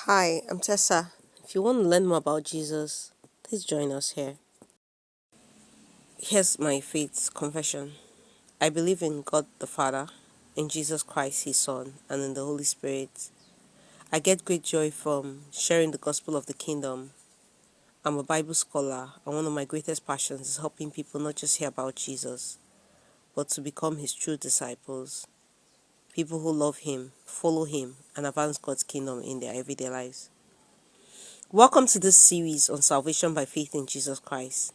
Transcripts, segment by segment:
Hi, I'm Tessa. If you want to learn more about Jesus, please join us here. Here's my faith confession. I believe in God the Father, in Jesus Christ, His Son, and in the Holy Spirit. I get great joy from sharing the gospel of the kingdom. I'm a Bible scholar, and one of my greatest passions is helping people not just hear about Jesus, but to become His true disciples. People who love Him, follow Him, and advance God's kingdom in their everyday lives. Welcome to this series on salvation by faith in Jesus Christ.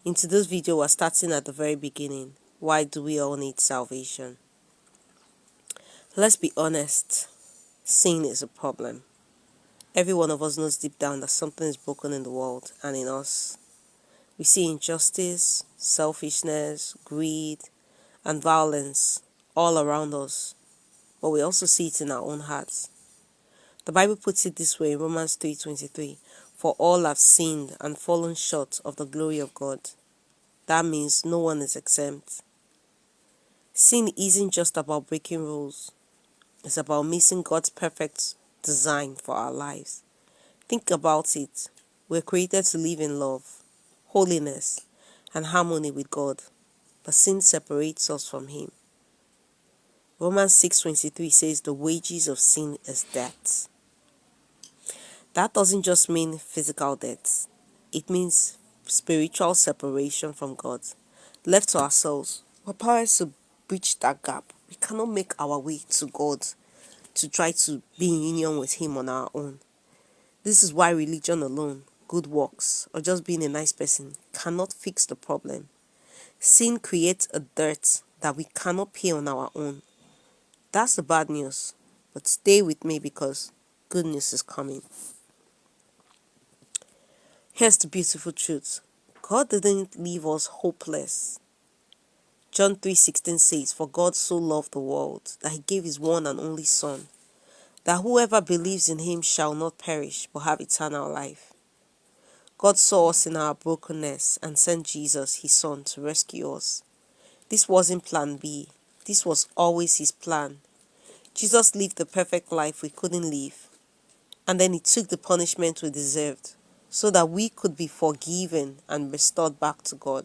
In today's video, we're starting at the very beginning. Why do we all need salvation? Let's be honest. Sin is a problem. Every one of us knows deep down that something is broken in the world and in us. We see injustice, selfishness, greed, and violence all around us, but we also see it in our own hearts. The Bible puts it this way in Romans 3:23, "For all have sinned and fallen short of the glory of God." That means no one is exempt. Sin isn't just about breaking rules. It's about missing God's perfect design for our lives. Think about it. We're created to live in love, holiness, and harmony with God, but sin separates us from Him. Romans 6:23 says the wages of sin is death. That doesn't just mean physical death. It means spiritual separation from God. Left to ourselves, we're powerless to bridge that gap. We cannot make our way to God to try to be in union with Him on our own. This is why religion alone, good works, or just being a nice person cannot fix the problem. Sin creates a dirt that we cannot pay on our own. That's the bad news. But stay with me because good news is coming. Here's the beautiful truth. God didn't leave us hopeless. John 3:16 says, "For God so loved the world that He gave His one and only Son, that whoever believes in Him shall not perish but have eternal life." God saw us in our brokenness and sent Jesus, His Son, to rescue us. This wasn't plan B. This was always His plan. Jesus lived the perfect life we couldn't live, and then He took the punishment we deserved so that we could be forgiven and restored back to God.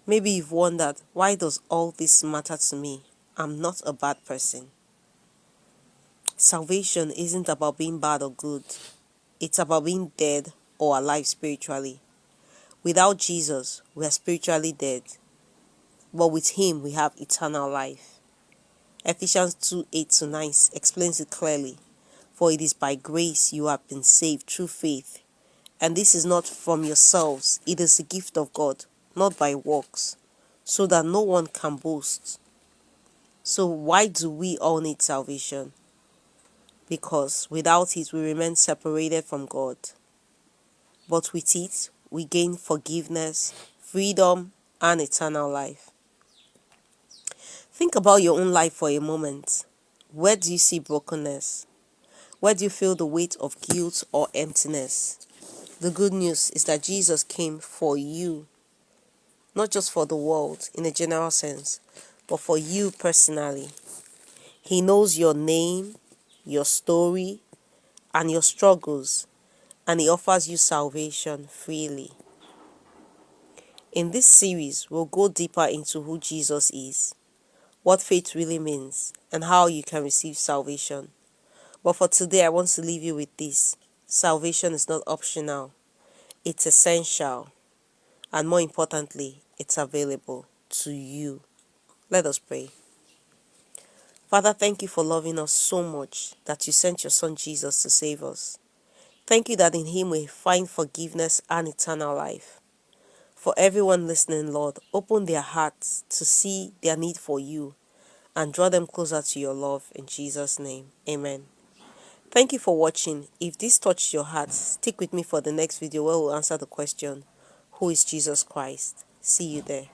Maybe you've wondered, why does all this matter to me? I'm not a bad person. Salvation isn't about being bad or good. It's about being dead or alive spiritually. Without Jesus, we are spiritually dead, but with Him we have eternal life. Ephesians 2:8-9 explains it clearly. "For it is by grace you have been saved through faith, and this is not from yourselves, it is the gift of God, not by works, so that no one can boast." So why do we all need salvation? Because without it we remain separated from God. But with it, we gain forgiveness, freedom, and eternal life. Think about your own life for a moment. Where do you see brokenness? Where do you feel the weight of guilt or emptiness? The good news is that Jesus came for you, not just for the world in a general sense, but for you personally. He knows your name, your story, and your struggles, and He offers you salvation freely. In this series, we'll go deeper into who Jesus is, what faith really means, and how you can receive salvation. But for today, I want to leave you with this. Salvation is not optional. It's essential. And more importantly, it's available to you. Let us pray. Father, thank you for loving us so much that you sent your Son Jesus to save us. Thank you that in Him we find forgiveness and eternal life. For everyone listening, Lord, open their hearts to see their need for you and draw them closer to your love in Jesus' name. Amen. Thank you for watching. If this touched your heart, stick with me for the next video where we'll answer the question, who is Jesus Christ? See you there.